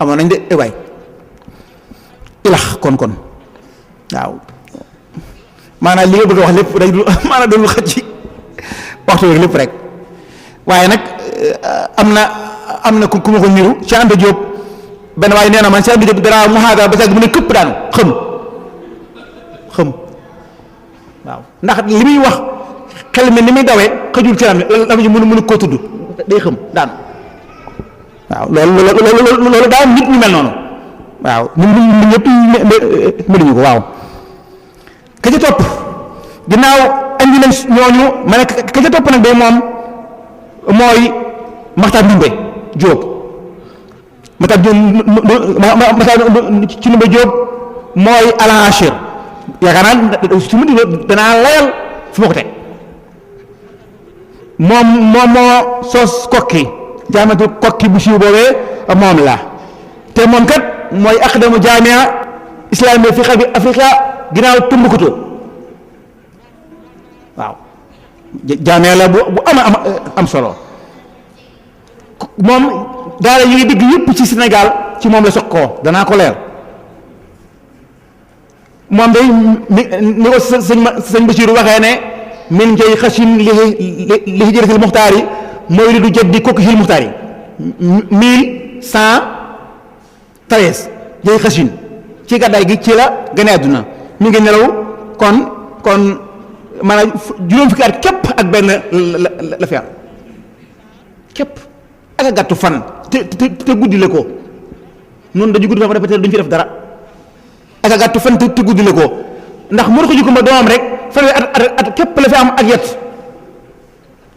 amoon nañ de waay ilax kon waaw maanaam li nga bëgg a wax lépp day maanaam doon xaj ci waxtu bi lépp rek waaye nag am na ku ma ko niru ci Anta Diop benn waaye nee na man ci Anta Diop danaa mu xaaga ba sàgg mu ne këpp daanu xëm waaw ndax li muy wax xel mi ni muy dawee xëjul ci la ñu mënu koo tudd day xëm daanu waaw loolu daal nit ñu mel noonu waaw ñun ñëpp mënuñu ko waaw ka ca topp ginnaaw andi nañ ñooñu ma ne ka ca topp nag day moom mooy Maxtaar Ndumbe Jóob Maxtaar ci Ndumbe Jóob mooy al-Ashir yaakaar naa su ma digloo danaa layal fu ma ko teg moom moo sos kokki jaamatu kokki bu siiw boobee moom la te moom kat mooy aqdamu jaamia islamiya fi xarbi Afrika ginnaaw Tumbuktu waaw jaamia la bu am solo moom daara yi digg yëpp ci Sénégal ci moom la soqoo danaa ko leer moom day ni ko sëñ Basiru waxee ne min jay xasin li hijratil muxtaar yi mooy li du jaddi kokki hil muxtaar yi 1113 jay xasin ci gàddaay gi ci la gane àdduna mi ngi nelaw kon maanaam juróom fukki at képp ak benn la fi am képp ak a gàttu fan te guddi la ko noonu dañu guddi fan ba duñu fi def dara ak a gàttu fan te guddi la ko ndax mënu ko jikko ma doomam rek fan at képp la fi am ak yet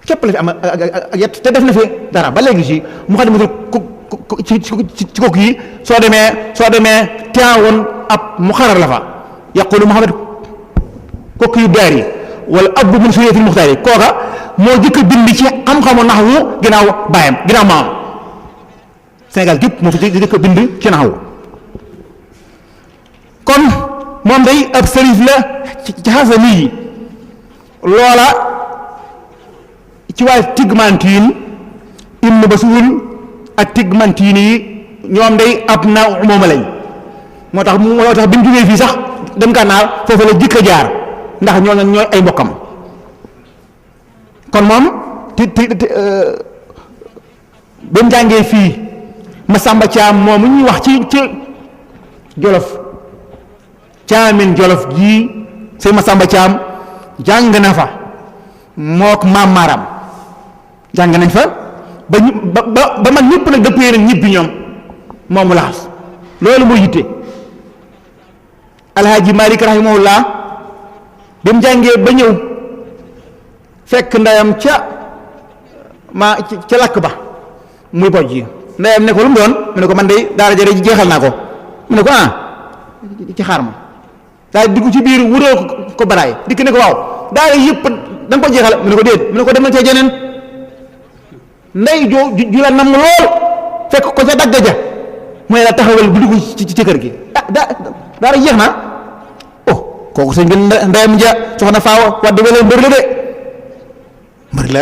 képp la fi am ak yet te def na fi dara ba léegi si mu xam ne ci kooku yi soo demee teewoon ab mu xarar la fa yaqulu Muhammad kooku yu daar yi wala abbu min suriyatil muxtaar yi kooka moo jëkk a bind ci xam-xamu naxwu ginnaaw baayam ginnaaw maam Sénégal gépp moo fi jëkk a bind ci naxwu kon moom day ab sërif la ci xasani yi loola ci waa Tigmantine Ibn Basuul ak Tigmantine yi ñoom day ab na mooma lañ moo tax bi mu jógee fii sax dem Gànnaar foofu la jëkk a jaar ndax ñooy ay mbokkam kon moom ba mu jàngee fii Masamba Caam moom mu ñuy wax ci Jolof Caamin Jolof ji sëñ Masamba Caam jàng na fa mook maam Maaram jàng nañ fa ba man ñëpp nag dëppee nañ ñibbi ñoom moomu laxas loolu moo yitte Alhaaji Malik rahimahullah bi mu jàngee ba ñëw fekk ndeyam ca lakk ba muy bojj yi ndeyam ne ko lu mu doon mu ne ko man de daara jëre jeexal naa ko mu ne ko ci xaar ma daal dugg ci biir wuroo ko baraay dikk ne ko waaw daara yëpp da nga ko jeexal mu ne ko déet mu ne ko dem na cee jeneen ndey ju la namm lool fekk ko ca dagg ja mooy la taxawal bu dugg ci kër gi daara jeex na kooku sëñ bi ndeyam ja soxna Faawa Wade wala mbër la de mbër la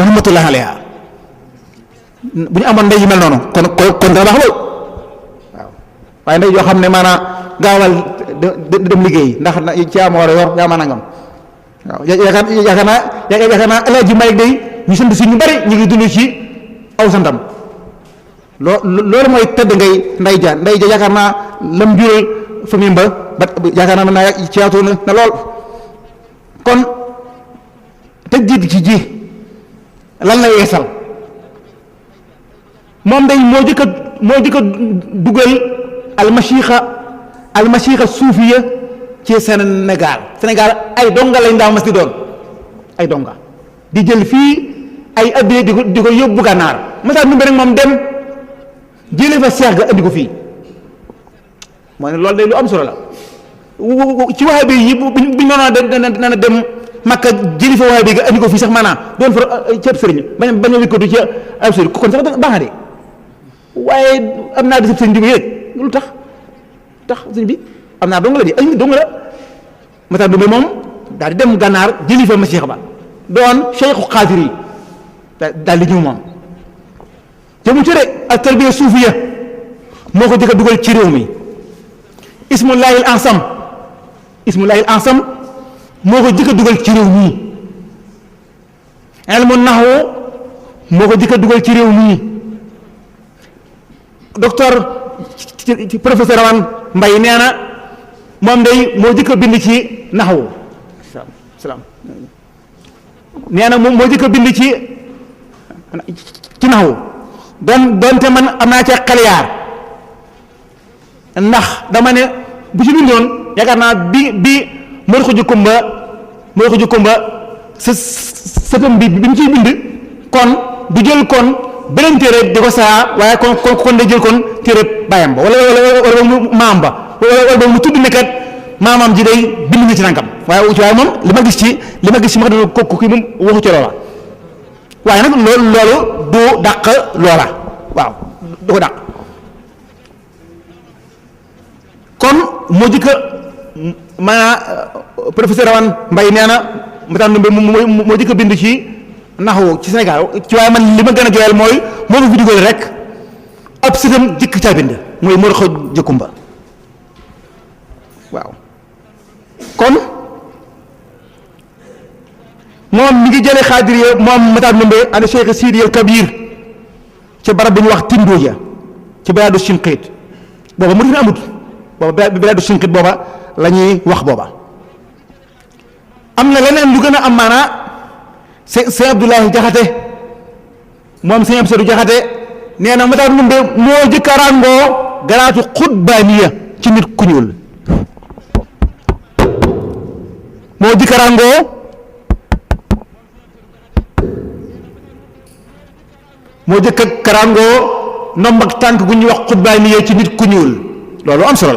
rahmatullah alayha bu ñu amoon ndey yu mel noonu kon dana baax lool waaw waaye ndey yoo xam ne maanaam gaawal dem liggéey ndax yaa ma war a yor yaa ma nangam waaw yaakaar naa El Hadji Malick day ñu sant si ñu bari ñu ngi dund ci aw santam loolu mooy tëdd ngay ndey ja yaakaar naa lam jural famille ba yaakaar naa naa ci yaatu na lool kon tëj ci ji lan la yeesal moom day moo jëkk a dugal almasiixa suufiya ci Sénégal ay donga lañ daa mas di doon ay donga di jël fii ay addee di ko yóbbu Gànnaar masaa numbe rek moom dem jële fa seex ga andi ko fii mooy ne loolu day lu am solo la ci wahabi yi biñ noonu dana dem Makka jëli fa wahabi ga andi ko fii sax maanaam doon fa ci ab sëriñ bañ a wikkatu ci ab sëriñ kon sax baax na de waaye am naa di sab sëriñ di ko yéeg lu tax sëriñ bi am naa dong la di ay dong la mataa dumbe moom daal di dem Gànnaar jëli fa masiix ba doon Cheikhu Xaadir yi daal di ñëw moom te mu ci de ak tarbiya suufiya moo ko jëkk a dugal ci réew mi ismullahil ansam moo ko jëkk a dugal ci réew mi ilmu nahwu moo ko jëkk a dugal ci réew mi docteur professeur Rawane Mbaye nee na moom day moo jëkk a bind ci nahwu salaam nee na moom moo jëkk a bind ci nahwu doonte man am naa ca xel yaar ndax dama ne bu ci bindoon yaakaar naa bi moo ko jukkumba sëtam bi mu ciy bind kon du jël kon beneen téere di ko saa waaye kon day jël kon téere bàyyam ba wala maam ba wala mu tudd nekkat maamam ji day bind nga ci nangam waaye moom li ma gis ci ma xam ne kooku kii moom waxu ci loola waaye nag loolu du dàq loola waaw du ko dàq kon moo jëkka professeur Rawane Mbaye nee na Matar Ndoumbe moo jëkka bind ci naxwu ci Sénégal ci waaye man li ma gën a joyal mooy moo ko fi dugal rek ab sëtam jëkk caa bind mooy Mor Xoj Jëkkumba waaw kon moom mi ngi jëlee xaadiriya moom Matar Ndoumbe ana Cheikh Sidi El Kabir ci barab bu ñu wax Tindooja ci bilaadu Sinqiit booba mu amut booba bilaadu Sinqiit booba la ñuy wax booba am na leneen lu gën a am maanaa sëñ Abdoulaye Jaxate moom sëñ Abdou Jaxate nee na Matar Ndoumbe moo jëkk a ràngoo garaatu xutbaaniya ci nit ku ñuul moo jëkk a ràngoo moo jëkk a karangoo nomb ak tànk gu ñuy wax xutbaaniya ci nit ku ñuul loolu am solo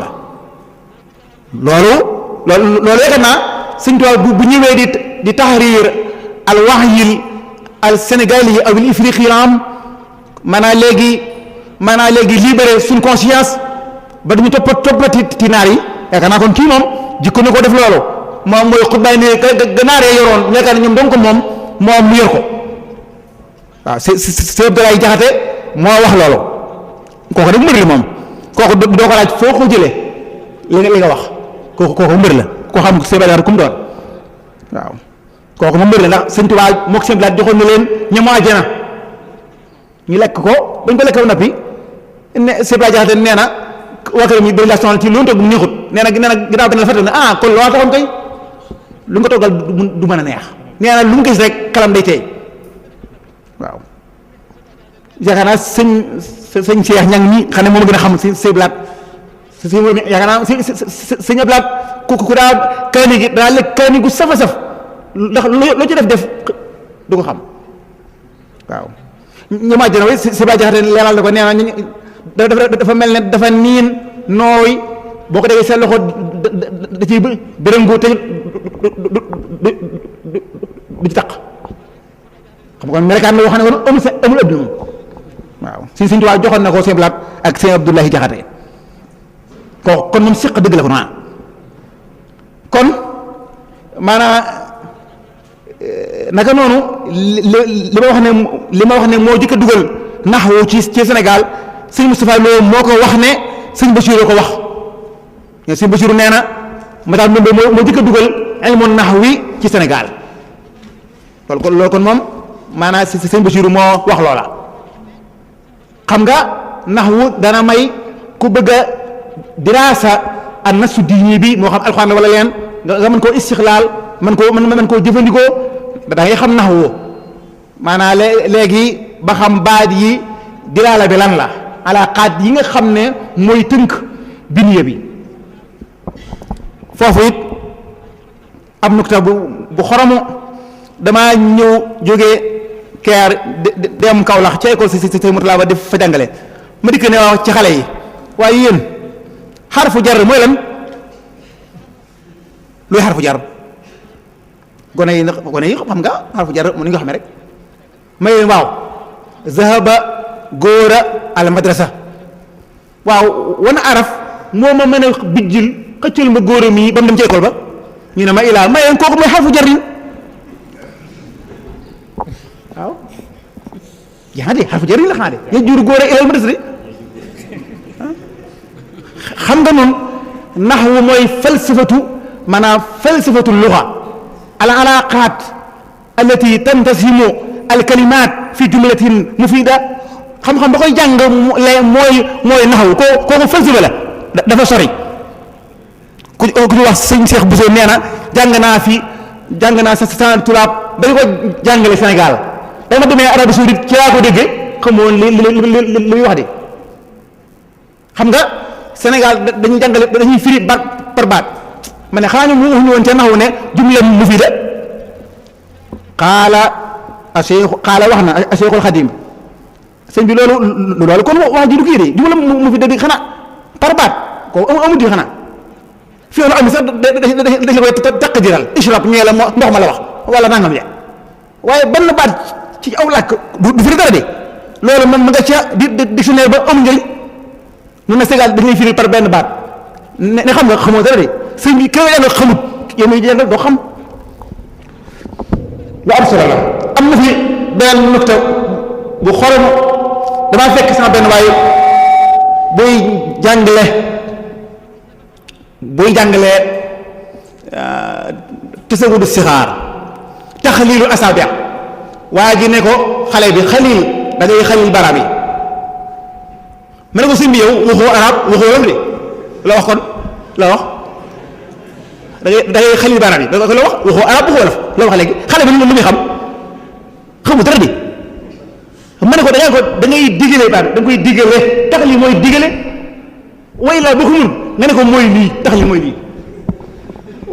la loolu yaakaar naa sëñ Tuubaa bu ñëwee di tahrir al wahyil al sénégali aw al ifriqi am maanaa léegi libéré suñ conscience ba duñu toppati naar yi yaakaar naa kon kii moom jikko na ko def loolu moom mooy xutbaaniya ganaaree yoroon yaakaar na ñoom donc moom mu yor ko waaw c'est Abdoulaye Jaxate moo wax loolu kooku rek mbër la moom kooku doo ko laaj foo ko jëlee li nga wax kooku mbër la koo xam ne Sénégal ku mu doon waaw kooku mu mbër la ndax Sëñ Tuubaa moog seen laaj joxoon na leen ñamu àjjana ñu lekk ko bañ ko lekk ba noppi ne Sénégal Jaxate nee na waa kër mi dañ la sonal ci lu mu togg mu neexut nee na ginnaaw bi ne la fàttali ne kon loo taxoon tey lu nga toggal du mën a neex nee na lu mu gis rek xelam day tey waaw yaakaar naa sëñ Cheikh Ñang mi xam ne moom gën a xam si blaat si yaakaar naa sëñ blaat ku daa kaani gi daa lekk kaani gu safa saf ndax loo ci def du ko xam waaw ñu ma jëna way si blaat Jaxate leeral na ko nee na dafa mel ne dafa niin nooy boo ko déggee seen loxo da ciy bërëngu te du ci taq xam nga kon merekaan la yoo xam ne woon amul ëpp moom waaw Sëñ Tuubaa joxoon na ko seen blaat ak seen Abdoulaye Jaxate kon moom siq dëgg la ko naa kon maanaam naka noonu li ma wax ne moo jëkk a dugal naxwu ci Sénégal sëñ Moustapha Lo moo ko wax ne sëñ Bachir ko wax sëñ Bachir nee na Matar Ndoumbe moo jëkk a dugal ilmu naxwi ci Sénégal loolu kon moom maanaam si sëñ Bachir moo wax loola xam nga naxwu dana may ku bëgg a diraasa an nasu diini bi moo xam alxuraan wala leen nga mën koo istixlaal mën koo jëfandikoo da ngay xam naxwu maanaam léegi ba xam baat yi dilaala bi lan la alaqaat yi nga xam ne mooy tënk biniya bi foofu it am nukta bu xoromu damaa ñëw jógee keer dem Kaolack ca école si Mourtala ba def fa jàngale ma dikk ne wax ci xale yi waaye yéen xarfu jar mooy lan luy xarfu jar gone yi xam nga xarfu jar mu ni nga xamee rek may leen waaw zahaba góora al madrasa waaw wan araf moo ma mën a bijjil xëccal ma góora mii ba mu dem ci école ba ñu ne ma ilaa may leen kooku mooy xarfu jar yi waaw yaa de xarfu jar yi la xanaa de ya jur góora ilal madrasa de nga noonu naxwu mooy falsafatu maanaam falsafatu luga al alaqat allati tantasimu al kalimat fi jumlatin mufida xam-xam ba koy jàng mooy naxwu kooku falsafa la dafa sori ku ñu wax sëñ Cheikh Bousso nee na jàng naa sa tulaab dañu ko jàngale Sénégal dama demee Arabie Saoudite ci laa ko déggee xamoon li muy wax de xam nga Sénégal dañuy jàngale dañuy firi baat par baat ma ne xanaa ñu waxuñu woon ca naxu ne jumla mufida xaala wax na Cheikhul Xadim sëñ bi loolu kon wax ji du kii de jumla mufida di xanaa par baat ko amut yi xanaa fi yoonu am sax dañ la koy taqdiral ishrab ñee la ndox ma la wax wala nangam ya waaye benn baat ci aw làkk du firi dara de loolu man ma nga ca dictionnaire ba am njëriñ ñu ne Sénégal dañuy firi par benn baat ne xam nga xamoo dara de sëñ bi kéw yaa nga xamut yow muy jënd doo xam lu am solo la am na fi benn nukta bu xorom damaa fekk sama benn waaye buy jàngale tasawudu sixaar taxliilu asaabi waa ji ne ko xale bi xalil da ngay xalil baraab yi ma ne ko sëñ bi yow waxoo arab waxoo wam de la wax kon la wax da ngay xalil baraab yi la wax waxoo arab waxoo wolof la wax léegi xale bi lu muy xamu dara di ma ne ko da ngay digale baat da nga koy digale taxlil mooy digale way la ba xamul nga ne ko mooy lii taxlil mooy lii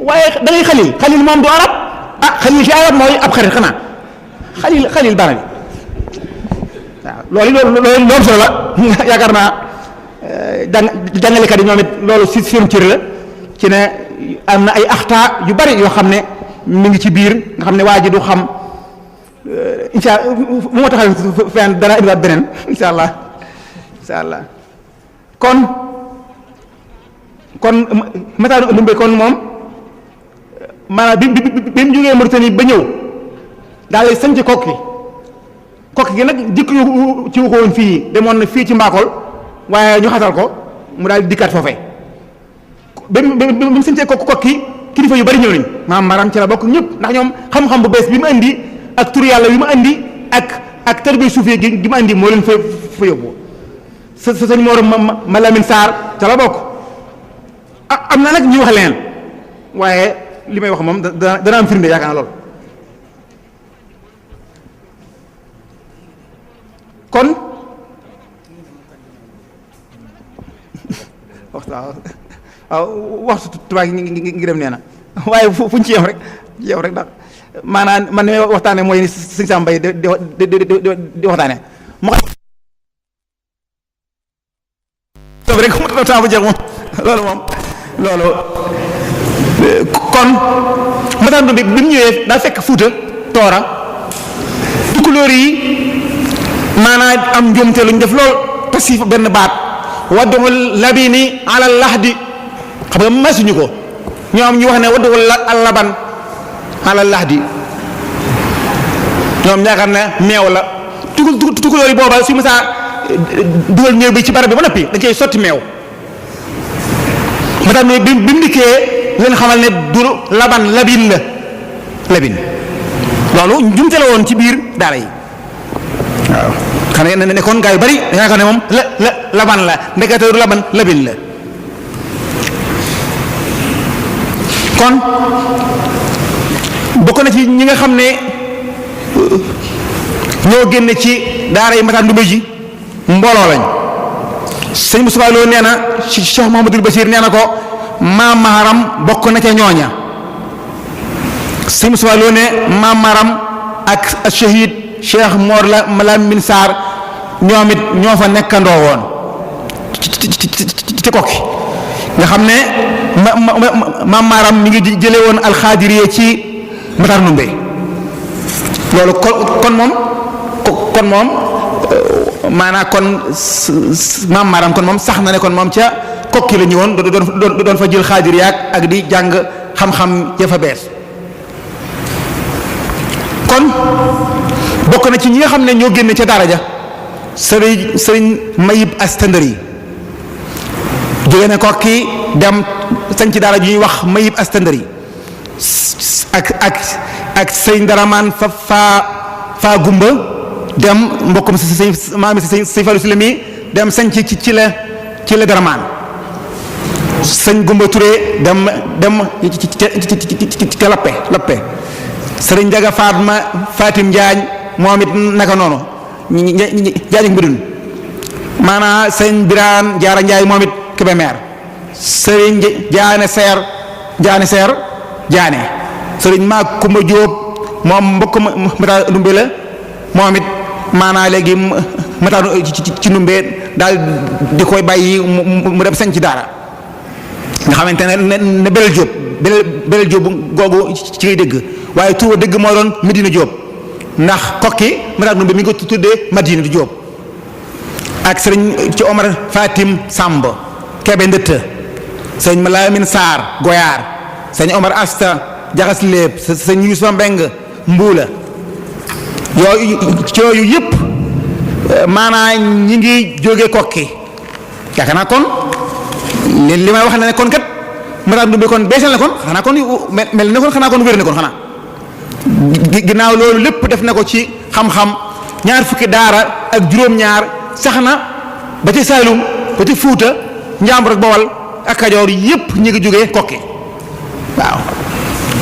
waaye da ngay xalil moom du arab xalil ci arab mooy ab xarit xanaa xalil baraab yi waaw loolu solo la yaakaar naa jàngalekat yi ñoom it loolu si seen cër la ci ne am na ay axta yu bari yoo xam ne mi ngi ci biir nga xam ne waa ji du xam incha allah bu ma taxawee fenn dana indiwaat beneen incha allah kon Matar Ndoumbe kon moom maanaam bi mu jógee Mauritanie ba ñëw daal di sañ ci kokki gi nag jikko ci ko woon fii demoon na fii ci Mbakol waaye ñu xatal ko mu daal di dikkaat foofee ba mu sañcee kokki kilifa yu bari ñëw nañ maam maram ci la bokk ñëpp ndax ñoom xam-xam bu bees bi mu indi ak tur yàlla bi mu indi ak tarbiya suufee gi mu indi moo leen fa yóbbu sa sëñ Mor ma Lamine Sarr ca la bokk am na nag ñu wax leen waaye li may wax moom dana am firnde yaakaar naa lool kon waxtu tubaab ngi dem nee na waaye fuñ ci yem rek ndax maanaam man ni may waxtaane mooy sëñ Sam Mbaye di waxtaane mu xam rek mu temps bu jeex moom loolu kon Matar Ndoumbe bi mu ñëwee daa fekk Fuuta Toora tukulóor yi maanaam am njuumte luñ def lool tasif benn baat waddul labini ala lahdi xam nga masuñu ko ñoom ñu wax ne waddul laban ala lahdi ñoom ñaakaar ne meew la tukulóor yi booba su mësaa dugal néew bi ci barab bi ba noppi dañ koy sotti meew ma tax bi mu dikkee leen xamal ne du laban labin loolu njumte la woon ci biir daara yi waaw xam ne kon gaa yu bari da nga xam ne moom laban la ndekete du laban labin la kon bokk na ci ñi nga xam ne ñoo génne ci daara yi Matar Ndoumbe ji mbooloo lañ sëñ Moustapha Lo nee na ci Cheikh Mouhamadoul Bachir nee na ko maam Maharam bokk na ca ñooña sëñ Moustapha Lo ne maam Maharam ak shahid Cheikh Mor Lamine Sarr ñoom it ñoo fa nekkandoo woon ci kokki nga xam ne maam Maharam mi ngi jële woon alxaadiriye ci Matar Ndoumbe loolu kon moom maanaam kon maam Maram kon moom sax na ne kon moom ca kokki la ñëwoon doon fa jël xaadir yaag ak di jàng xam-xam ya fa bees kon bokk na ci ñi nga xam ne ñoo génne ca daara ja sëriñ Mayib Astandari jóge na Kokki dem sañ ci daara ju ñuy wax Mayib Astandari ak sëñ Daraman fa gumba dem mbokkum si maami si sëñ Fallou Sylla mi dem sañ ci la Daraman sëñ Gumba Touré dem ca Lappe sëriñ Njaga Fatim Njaañ moom it naka noonu Njaañ ak Mbudun maanaam sëñ Biraan Jaara Njaay moom it Kébémer sëriñ Jaane Seer Jaane sëriñ Maag Kumba Jóob moom mbokk Mata Ndumbe la moom it maanaam léegi Mata ci Ndumbe daal di koy bàyyi mu dem sañ ci daara nga xamante ne Belel Jóob googu ci ngay dégg waaye tuuba dëgg moo doon Medina Jóob ndax Kokki Mata Ndumbe mi ngi ko tuddee Madina Jóob ak sëriñ ci Omar Fatim Samb Kebe Ndëtt sëñ Malamin Sarr Goyaar sëñ Omar Asta Jaxas Léeb sëñ Yuusufa Mbeng Mbuula yooyu yëpp maanaam ñi ngi jóge Kokki yaakaar naa kon li may wax ne kon kat Mata Ndumbe kon beesal na kon xanaa kon mel na kon xanaa kon wér na kon xanaa ginnaaw loolu lépp def na ko ci xam-xam 20 fukki daara ak juróom-ñaar sax na ba ci Saalum ba ci Fuuta Njàmbur ak Bawal ak Kajoor yëpp ñu ngi jógee Kokki waaw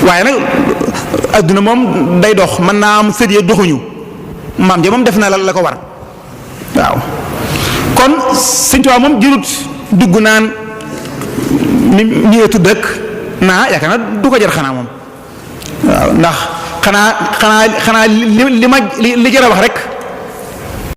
waaye nag adduna moom day dox mën naa am sët yi doxuñu maam ja moom def na la ko war waaw kon Sëñ Tuubaa moom jërut dugg naan ni tudd dëkk naa yaakaar naa du ko jar xanaa moom waaw ndax xanaa li jar a wax rek